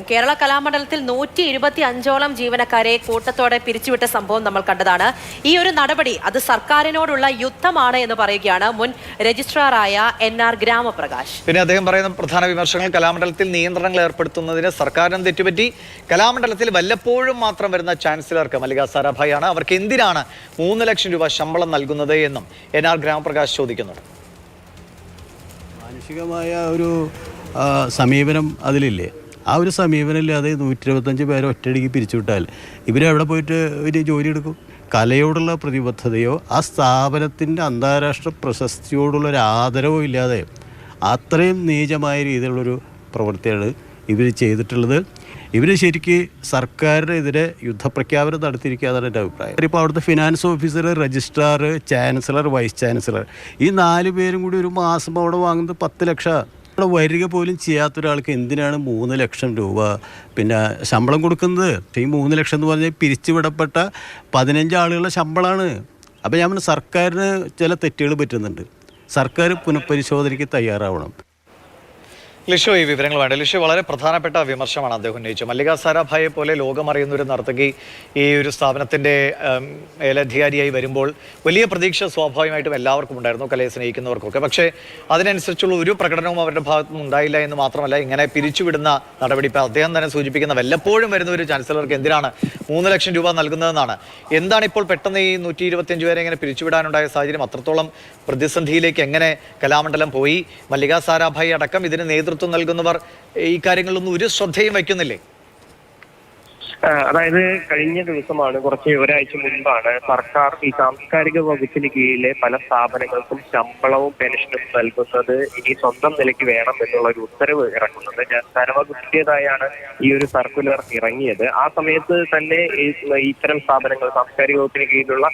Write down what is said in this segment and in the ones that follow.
കേരള കലാമണ്ഡലത്തിൽ 125ഓളം ജീവനക്കാരെ കൂട്ടത്തോടെ പിരിച്ചുവിട്ട സംഭവം നമ്മൾ കണ്ടതാണ്. ഈ ഒരു നടപടി അത് സർക്കാരിനോടുള്ള യുദ്ധമാണ് എന്ന് പറയുകയാണ് മുൻ രജിസ്ട്രാറായ NR ഗ്രാമപ്രകാശ്. പിന്നെ അദ്ദേഹം പറയുന്ന പ്രധാന വിമർശനങ്ങൾ കലാമണ്ഡലത്തിൽ നിയന്ത്രണങ്ങൾ ഏർപ്പെടുത്തുന്നതിന് സർക്കാരിനും തെറ്റുപറ്റി. കലാമണ്ഡലത്തിൽ വല്ലപ്പോഴും മാത്രം വരുന്ന ചാൻസലർക്ക് മല്ലിക സാരാഭായിയാണ്. അവർക്ക് എന്തിനാണ് 3 ലക്ഷം രൂപ ശമ്പളം നൽകുന്നത് എന്നും NR ഗ്രാമപ്രകാശ് ചോദിക്കുന്നു. മാനുഷികമായ ഒരു സമീപനം അതിലില്ലേ? ആ ഒരു സമീപനമില്ലാതെ 125 പേരെ ഒറ്റയടിക്ക് പിരിച്ചുവിട്ടാൽ ഇവരെവിടെ പോയിട്ട് ഒരു ജോലി എടുക്കും? കലയോടുള്ള പ്രതിബദ്ധതയോ ആ സ്ഥാപനത്തിൻ്റെ അന്താരാഷ്ട്ര പ്രശസ്തിയോടുള്ളൊരു ആദരവോ ഇല്ലാതെ അത്രയും നീചമായ രീതിയിലുള്ളൊരു പ്രവൃത്തിയാണ് ഇവർ ചെയ്തിട്ടുള്ളത്. ഇവർ ശരിക്ക് സർക്കാരിനെതിരെ യുദ്ധപ്രഖ്യാപനം നടത്തിയിരിക്കുകയെന്നാണ് എൻ്റെ അഭിപ്രായം. ഇപ്പോൾ അവിടുത്തെ finance officer, registrar, chancellor, vice chancellor, ഈ 4 പേരും കൂടി ഒരു മാസം അവിടെ വാങ്ങുന്നത് 10 ലക്ഷം. അവിടെ വരിക പോലും ചെയ്യാത്ത ഒരാൾക്ക് എന്തിനാണ് 3 ലക്ഷം രൂപ പിന്നെ ശമ്പളം കൊടുക്കുന്നത്? ഈ 3 ലക്ഷം എന്ന് പറഞ്ഞാൽ പിരിച്ചുവിടപ്പെട്ട 15 ആളുകളുടെ ശമ്പളമാണ്. അപ്പോൾ ഞാൻ സർക്കാരിന് ചില തെറ്റുകൾ പറ്റുന്നുണ്ട്. സർക്കാർ പുനഃപരിശോധനയ്ക്ക് തയ്യാറാവണം. ലിഷോ ഈ വിവരങ്ങൾ വേണ്ട. ലിഷോ വളരെ പ്രധാനപ്പെട്ട വിമർശനമാണ് അദ്ദേഹം ഉന്നയിച്ചത്. മല്ലിക സാരാഭായെ പോലെ ലോകമറിയുന്ന ഒരു നർത്തകി ഈ ഒരു സ്ഥാപനത്തിൻ്റെ മേലധികാരിയായി വരുമ്പോൾ വലിയ പ്രതീക്ഷ സ്വാഭാവികമായിട്ടും എല്ലാവർക്കും ഉണ്ടായിരുന്നു, കലയെ സ്നേഹിക്കുന്നവർക്കൊക്കെ. പക്ഷേ അതിനനുസരിച്ചുള്ള ഒരു പ്രകടനവും അവരുടെ ഭാഗത്തുനിന്ന് ഉണ്ടായില്ല എന്ന് മാത്രമല്ല, ഇങ്ങനെ പിരിച്ചുവിടുന്ന നടപടി ഇപ്പോൾ അദ്ദേഹം തന്നെ സൂചിപ്പിക്കുന്ന വല്ലപ്പോഴും വരുന്ന ഒരു ചാൻസലർക്ക് എന്തിനാണ് 3 ലക്ഷം രൂപ നൽകുന്നതെന്നാണ്. എന്താണ് ഇപ്പോൾ പെട്ടെന്ന് ഈ 125 പേരെ ഇങ്ങനെ പിരിച്ചുവിടാനുണ്ടായ സാഹചര്യം? അത്രത്തോളം പ്രതിസന്ധിയിലേക്ക് എങ്ങനെ കലാമണ്ഡലം പോയി? മല്ലിക സാരാഭായി അടക്കം ഇതിന് നേതൃത്വം നൽകുന്നവർ ഈ കാര്യങ്ങളിലൊന്നും ഒരു ശ്രദ്ധയും വയ്ക്കുന്നില്ലേ? അതായത് കഴിഞ്ഞ ദിവസമാണ്, ഒരാഴ്ച മുൻപാണ് സർക്കാർ ഈ സാംസ്കാരിക വകുപ്പിന് കീഴിലെ പല സ്ഥാപനങ്ങൾക്കും ശമ്പളവും പെൻഷനും നൽകുന്നത് ഇനി സ്വന്തം നിലയ്ക്ക് വേണം എന്നുള്ള ഒരു ഉത്തരവ് ഇറക്കുന്നത്. ധനവകുപ്പിന്റേതായാണ് ഈ ഒരു സർക്കുലർ ഇറങ്ങിയത്. ആ സമയത്ത് തന്നെ ഇത്തരം സ്ഥാപനങ്ങൾ, സാംസ്കാരിക വകുപ്പിന് കീഴിലുള്ള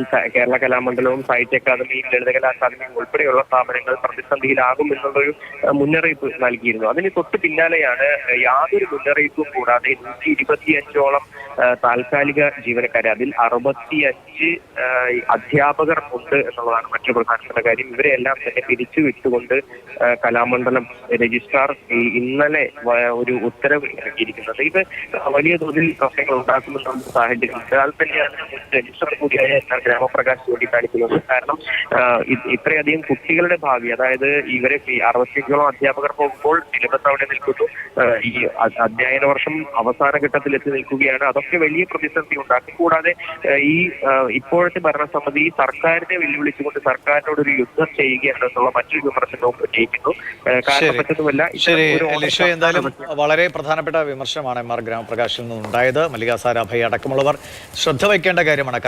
ഈ കേരള കലാമണ്ഡലവും സാഹിത്യ അക്കാദമിയും ലളിതകലാ അക്കാദമിയും ഉൾപ്പെടെയുള്ള സ്ഥാപനങ്ങൾ പ്രതിസന്ധിയിലാകും എന്നുള്ളൊരു മുന്നറിയിപ്പ് നൽകിയിരുന്നു. അതിന് തൊട്ട് പിന്നാലെയാണ് യാതൊരു മുന്നറിയിപ്പും കൂടാതെ 125ഓളം താൽക്കാലിക ജീവനക്കാരെ, അതിൽ 65 അധ്യാപകർ ഉണ്ട് എന്നുള്ളതാണ് മറ്റൊരു പ്രധാനപ്പെട്ട കാര്യം. ഇവരെല്ലാം തന്നെ പിരിച്ചു വിട്ടുകൊണ്ട് കലാമണ്ഡലം രജിസ്ട്രാർ ഇന്നലെ ഒരു ഉത്തരവ് ഇറക്കിയിരിക്കുന്നത്. ഇത് വലിയ തോതിൽ പ്രശ്നങ്ങൾ ഉണ്ടാക്കുമെന്ന സാഹചര്യമുണ്ട്. അത് തന്നെയാണ് രജിസ്ട്രാർ കൂടിയായ ഗ്രാമപ്രകാശ് ചൂണ്ടിക്കാണിക്കുന്നത്. കാരണം ഇത്രയധികം കുട്ടികളുടെ ഭാവി, അതായത് ഇവരെ 65ഓളം അധ്യാപകർ പോകുമ്പോൾ സിലബസ് അവിടെ നിൽക്കുന്നു. ഈ അധ്യയന വർഷം അവസാന ഘട്ടത്തിൽ എത്തി നിൽക്കുകയാണ്. അതൊക്കെ വലിയ പ്രതിസന്ധി ഉണ്ടാക്കും. കൂടാതെ ഈ ഇപ്പോഴത്തെ ഭരണസമിതി സർക്കാരിനെ വെല്ലുവിളിച്ചുകൊണ്ട് സർക്കാരിനോടൊരു യുദ്ധം ചെയ്യുകയാണെന്നുള്ള മറ്റൊരു വിമർശനവും ഉന്നയിക്കുന്നു. കാരണം മറ്റൊന്നുമല്ല, എന്തായാലും വളരെ പ്രധാനപ്പെട്ട വിമർശനമാണ് MR ഗ്രാമപ്രകാശിൽ നിന്നുണ്ടായത്. മല്ലിക സാരാഭായി അടക്കമുള്ളവർ ശ്രദ്ധ വയ്ക്കേണ്ട കാര്യമാണ്.